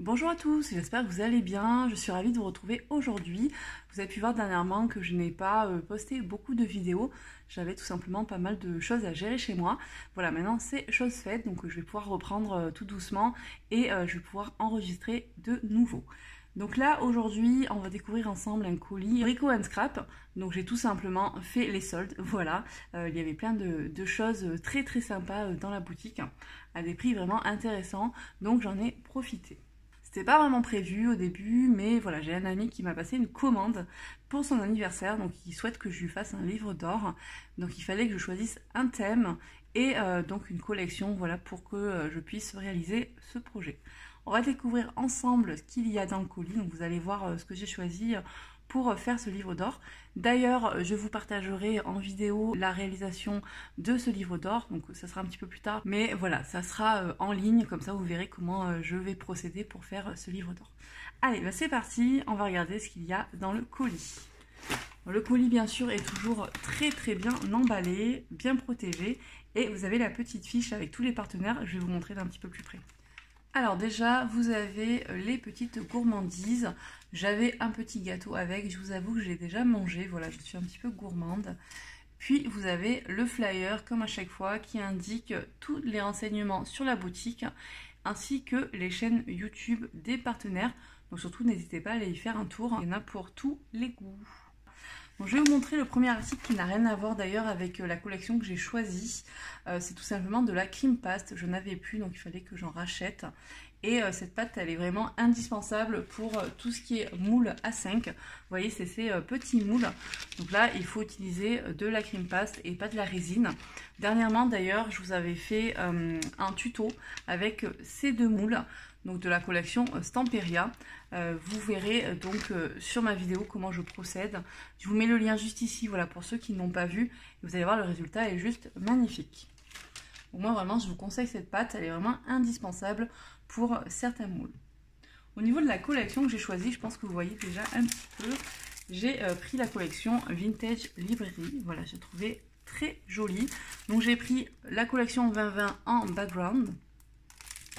Bonjour à tous, j'espère que vous allez bien, je suis ravie de vous retrouver aujourd'hui. Vous avez pu voir dernièrement que je n'ai pas posté beaucoup de vidéos, j'avais tout simplement pas mal de choses à gérer chez moi. Voilà, maintenant c'est chose faite, donc je vais pouvoir reprendre tout doucement et je vais pouvoir enregistrer de nouveau. Donc là aujourd'hui on va découvrir ensemble un colis Brico & Scrap. Donc j'ai tout simplement fait les soldes, voilà. Il y avait plein de choses très sympas dans la boutique à des prix vraiment intéressants, donc j'en ai profité. C'était pas vraiment prévu au début, mais voilà, j'ai un ami qui m'a passé une commande pour son anniversaire, donc il souhaite que je lui fasse un livre d'or. Donc il fallait que je choisisse un thème et donc une collection, voilà, pour que je puisse réaliser ce projet. On va découvrir ensemble ce qu'il y a dans le colis, donc vous allez voir ce que j'ai choisi pour faire ce livre d'or. D'ailleurs, je vous partagerai en vidéo la réalisation de ce livre d'or, donc ça sera un petit peu plus tard, mais voilà, ça sera en ligne, comme ça vous verrez comment je vais procéder pour faire ce livre d'or. Allez, bah c'est parti, on va regarder ce qu'il y a dans le colis. Le colis bien sûr est toujours très bien emballé, bien protégé, et vous avez la petite fiche avec tous les partenaires, je vais vous montrer d'un petit peu plus près. Alors déjà, vous avez les petites gourmandises. J'avais un petit gâteau avec, je vous avoue que je l'ai déjà mangé. Voilà, je suis un petit peu gourmande. Puis vous avez le flyer, comme à chaque fois, qui indique tous les renseignements sur la boutique, ainsi que les chaînes YouTube des partenaires. Donc surtout, n'hésitez pas à aller y faire un tour. Il y en a pour tous les goûts. Donc, je vais vous montrer le premier article qui n'a rien à voir d'ailleurs avec la collection que j'ai choisie. C'est tout simplement de la cream paste. Je n'avais plus, donc il fallait que j'en rachète. Et cette pâte, elle est vraiment indispensable pour tout ce qui est moule A5. Vous voyez, c'est ces petits moules. Donc là, il faut utiliser de la cream paste et pas de la résine. Dernièrement, d'ailleurs, je vous avais fait un tuto avec ces deux moules, donc de la collection Stamperia. Vous verrez donc sur ma vidéo comment je procède. Je vous mets le lien juste ici, voilà, pour ceux qui n'ont pas vu. Vous allez voir, le résultat est juste magnifique. Donc moi, vraiment, je vous conseille cette pâte. Elle est vraiment indispensable pour certains moules. Au niveau de la collection que j'ai choisie, je pense que vous voyez déjà un petit peu. J'ai pris la collection Vintage Librairie. Voilà, j'ai trouvé très jolie. Donc j'ai pris la collection 2020 en background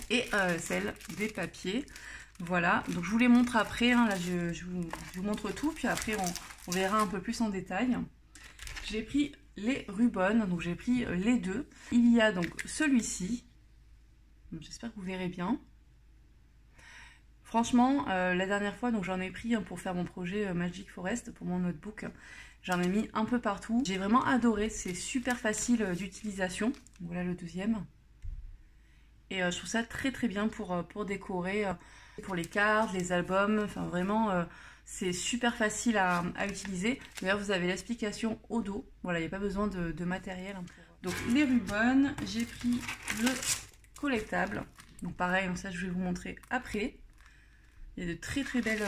et celle des papiers. Voilà, donc je vous les montre après, hein. Là je vous montre tout, puis après on verra un peu plus en détail. J'ai pris les Rubon, donc j'ai pris les deux. Il y a donc celui-ci, j'espère que vous verrez bien. Franchement, la dernière fois, donc j'en ai pris pour faire mon projet Magic Forest pour mon notebook. J'en ai mis un peu partout. J'ai vraiment adoré, c'est super facile d'utilisation. Voilà le deuxième. Et je trouve ça très bien pour décorer, pour les cartes, les albums, enfin vraiment c'est super facile à utiliser. D'ailleurs vous avez l'explication au dos, voilà, il n'y a pas besoin de matériel. Donc les Rubon, j'ai pris le collectable, donc pareil, ça je vais vous montrer après. Il y a de très belles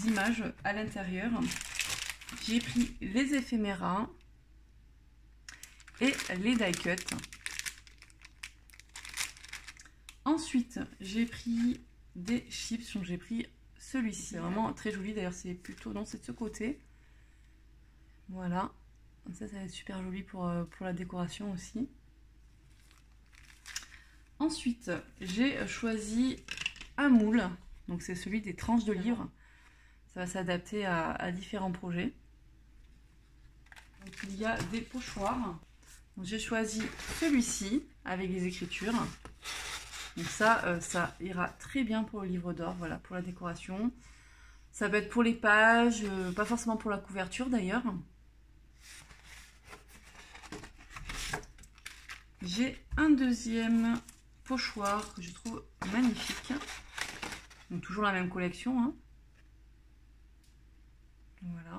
images à l'intérieur. J'ai pris les éphéméras et les die cut. Ensuite, j'ai pris des chips, donc j'ai pris celui-ci. C'est vraiment très joli, d'ailleurs c'est plutôt, non, c'est de ce côté. Voilà, ça va être super joli pour la décoration aussi. Ensuite, j'ai choisi un moule, donc c'est celui des tranches de livres. Ça va s'adapter à différents projets. Donc il y a des pochoirs. J'ai choisi celui-ci avec les écritures. Donc ça, ça ira très bien pour le livre d'or, voilà, pour la décoration. Ça peut être pour les pages, pas forcément pour la couverture d'ailleurs. J'ai un deuxième pochoir que je trouve magnifique. Donc toujours la même collection, hein. Voilà.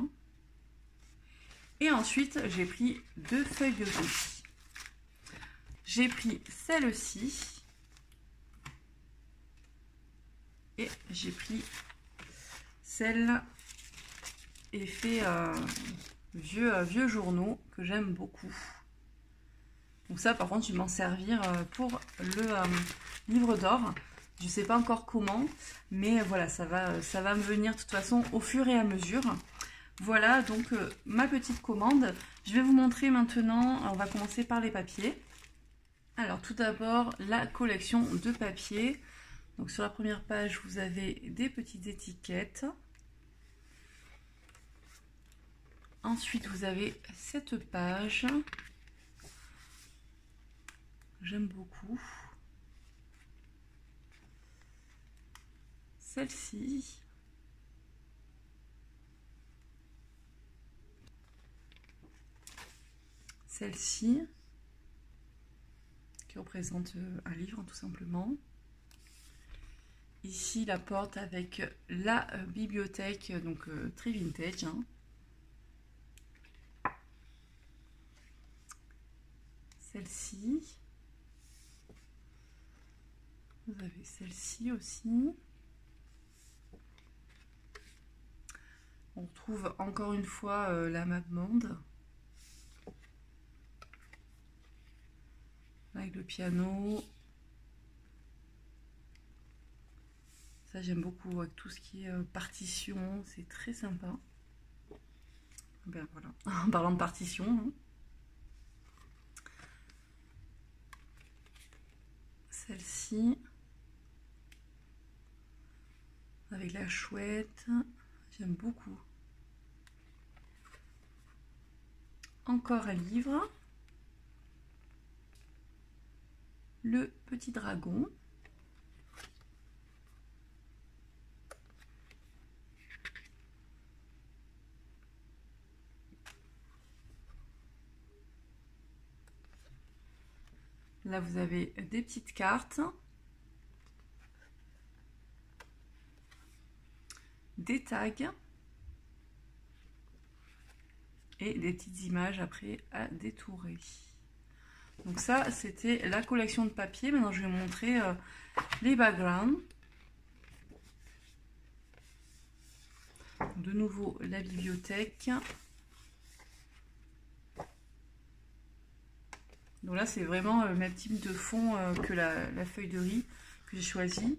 Et ensuite, j'ai pris deux feuilles de vie. J'ai pris celle-ci. Et j'ai pris celle effet vieux journaux que j'aime beaucoup. Donc ça par contre je vais m'en servir pour le livre d'or. Je ne sais pas encore comment, mais voilà, ça va me venir de toute façon au fur et à mesure. Voilà donc ma petite commande. Je vais vous montrer maintenant, on va commencer par les papiers. Alors tout d'abord la collection de papiers. Donc sur la première page, vous avez des petites étiquettes. Ensuite, vous avez cette page. J'aime beaucoup. Celle-ci. Celle-ci, qui représente un livre tout simplement. Ici, la porte avec la bibliothèque, donc très vintage. Hein. Celle-ci. Vous avez celle-ci aussi. On retrouve encore une fois la map monde. Avec le piano. Ça j'aime beaucoup avec tout ce qui est partition, c'est très sympa. Ben voilà, en parlant de partition. Hein. Celle-ci. Avec la chouette, j'aime beaucoup. Encore un livre. Le petit dragon. Là, vous avez des petites cartes. Des tags. Et des petites images après à détourer. Donc ça, c'était la collection de papier. Maintenant, je vais vous montrer les backgrounds. De nouveau, la bibliothèque. Donc là, c'est vraiment le même type de fond que la feuille de riz que j'ai choisi.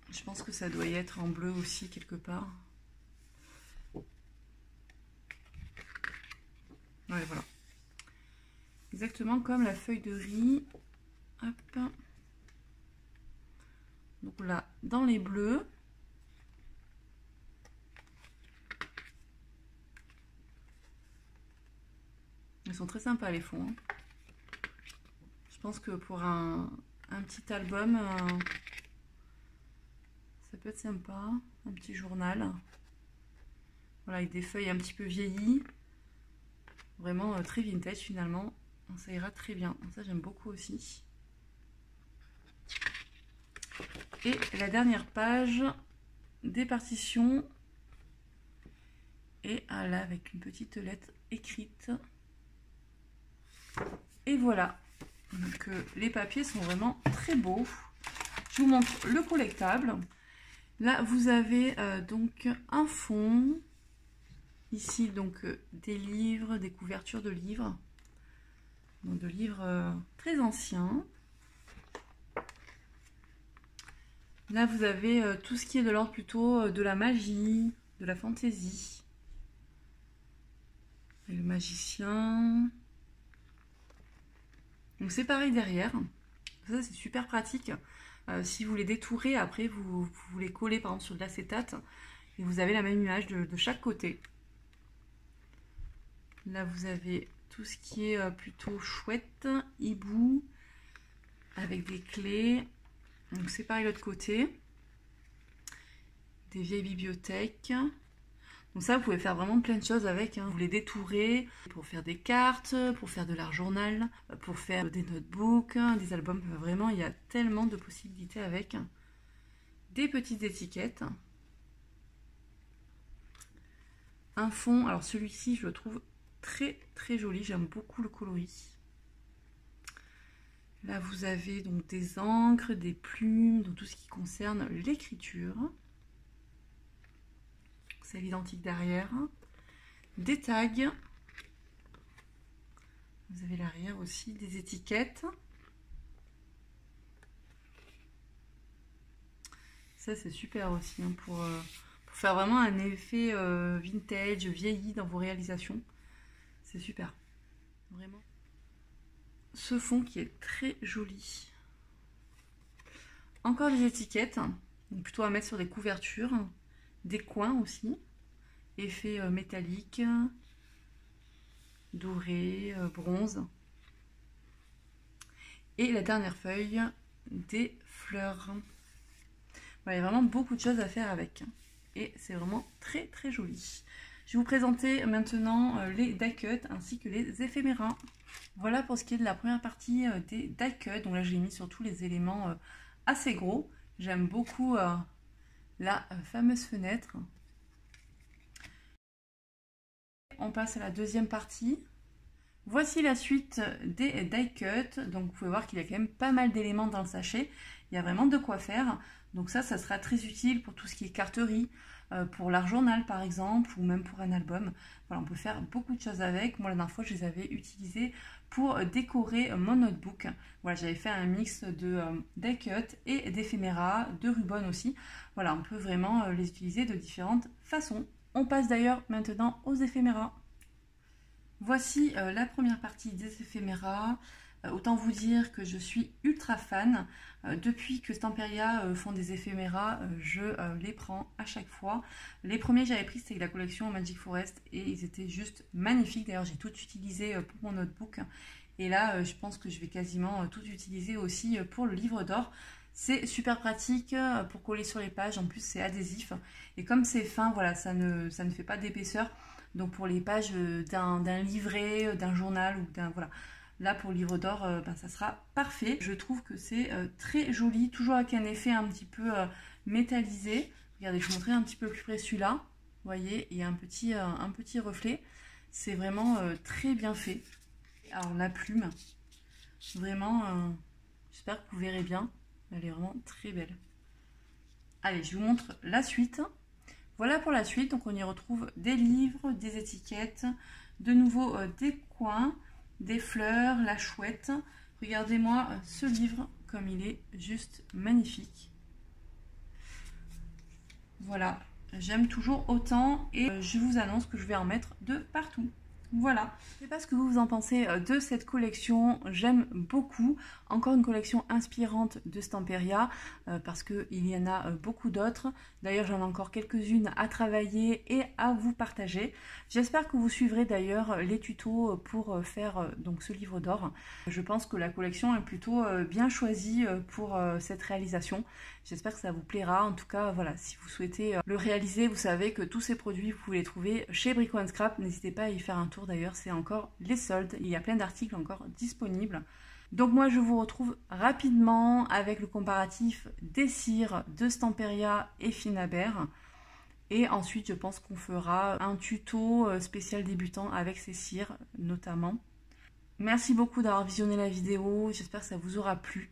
Je pense que ça doit y être en bleu aussi quelque part. Ouais, voilà. Exactement comme la feuille de riz. Hop. Donc là, dans les bleus. Ils sont très sympas les fonds. Hein. Je pense que pour un petit album, ça peut être sympa. Un petit journal. Voilà, avec des feuilles un petit peu vieillies. Vraiment très vintage finalement. Ça ira très bien. Ça j'aime beaucoup aussi. Et la dernière page des partitions. Et là avec une petite lettre écrite. Et voilà. Donc les papiers sont vraiment très beaux. Je vous montre le collectable. Là vous avez donc un fond. Ici donc des livres, des couvertures de livres. Donc de livres très anciens. Là vous avez tout ce qui est de l'ordre plutôt de la magie, de la fantaisie. Et le magicien. Donc c'est pareil derrière. Ça c'est super pratique. Si vous les détourez, après vous les collez par exemple sur de l'acétate. Et vous avez la même image de chaque côté. Là vous avez tout ce qui est plutôt chouette, hibou, avec des clés. Donc c'est pareil de l'autre côté. Des vieilles bibliothèques. Donc ça, vous pouvez faire vraiment plein de choses avec. Hein. Vous les détourez pour faire des cartes, pour faire de l'art journal, pour faire des notebooks, des albums. Vraiment, il y a tellement de possibilités avec. Des petites étiquettes. Un fond. Alors celui-ci, je le trouve très très joli. J'aime beaucoup le coloris. Là, vous avez donc des encres, des plumes, donc tout ce qui concerne l'écriture. C'est l'identique derrière. Des tags. Vous avez l'arrière aussi, des étiquettes. Ça, c'est super aussi hein, pour faire vraiment un effet vintage, vieilli dans vos réalisations. C'est super. Vraiment. Ce fond qui est très joli. Encore des étiquettes, donc plutôt à mettre sur des couvertures, des coins aussi, effet métallique, doré, bronze. Et la dernière feuille, des fleurs. Voilà, il y a vraiment beaucoup de choses à faire avec. Et c'est vraiment très très joli. Je vais vous présenter maintenant les die cuts ainsi que les éphéméras. Voilà pour ce qui est de la première partie des die cuts. Donc là j'ai mis sur tous les éléments assez gros. J'aime beaucoup la fameuse fenêtre. On passe à la deuxième partie. Voici la suite des die cuts. Donc vous pouvez voir qu'il y a quand même pas mal d'éléments dans le sachet. Il y a vraiment de quoi faire. Donc ça sera très utile pour tout ce qui est carterie, pour l'art journal par exemple, ou même pour un album. Voilà, on peut faire beaucoup de choses avec. Moi la dernière fois je les avais utilisés pour décorer mon notebook. Voilà, j'avais fait un mix de die cut et d'éphéméras, de ruban aussi. Voilà, on peut vraiment les utiliser de différentes façons. On passe d'ailleurs maintenant aux éphéméras. Voici la première partie des éphéméras. Autant vous dire que je suis ultra fan. Depuis que Stamperia font des éphéméras, je les prends à chaque fois. Les premiers que j'avais pris, c'était la collection Magic Forest et ils étaient juste magnifiques. D'ailleurs, j'ai tout utilisé pour mon notebook. Et là, je pense que je vais quasiment tout utiliser aussi pour le livre d'or. C'est super pratique pour coller sur les pages. En plus, c'est adhésif. Et comme c'est fin, voilà, ça ne fait pas d'épaisseur. Donc pour les pages d'un livret, d'un journal ou d'un... Voilà. Là, pour le livre d'or, ça sera parfait. Je trouve que c'est très joli, toujours avec un effet un petit peu métallisé. Regardez, je vous montrerai un petit peu plus près celui-là. Vous voyez, il y a un petit reflet. C'est vraiment très bien fait. Alors, la plume, vraiment, j'espère que vous verrez bien. Elle est vraiment très belle. Allez, je vous montre la suite. Voilà pour la suite. Donc, on y retrouve des livres, des étiquettes, de nouveau des coins, des fleurs, la chouette. Regardez-moi ce livre comme il est juste magnifique. Voilà, j'aime toujours autant et je vous annonce que je vais en mettre de partout. Voilà, je ne sais pas ce que vous en pensez de cette collection, j'aime beaucoup. Encore une collection inspirante de Stamperia parce qu'il y en a beaucoup d'autres. D'ailleurs, j'en ai encore quelques-unes à travailler et à vous partager. J'espère que vous suivrez d'ailleurs les tutos pour faire donc ce livre d'or. Je pense que la collection est plutôt bien choisie pour cette réalisation. J'espère que ça vous plaira. En tout cas, voilà, si vous souhaitez le réaliser, vous savez que tous ces produits, vous pouvez les trouver chez Brico & Scrap. N'hésitez pas à y faire un tour d'ailleurs, c'est encore les soldes. Il y a plein d'articles encore disponibles. Donc moi, je vous retrouve rapidement avec le comparatif des cires de Stamperia et Finabert. Et ensuite, je pense qu'on fera un tuto spécial débutant avec ces cires notamment. Merci beaucoup d'avoir visionné la vidéo. J'espère que ça vous aura plu.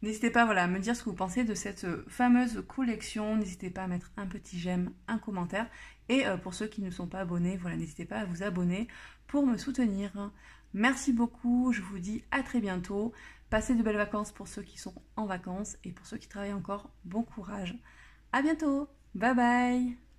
N'hésitez pas à me dire ce que vous pensez de cette fameuse collection. N'hésitez pas à mettre un petit j'aime, un commentaire. Et pour ceux qui ne sont pas abonnés, n'hésitez pas à vous abonner pour me soutenir. Merci beaucoup, je vous dis à très bientôt. Passez de belles vacances pour ceux qui sont en vacances et pour ceux qui travaillent encore, bon courage. À bientôt, bye bye.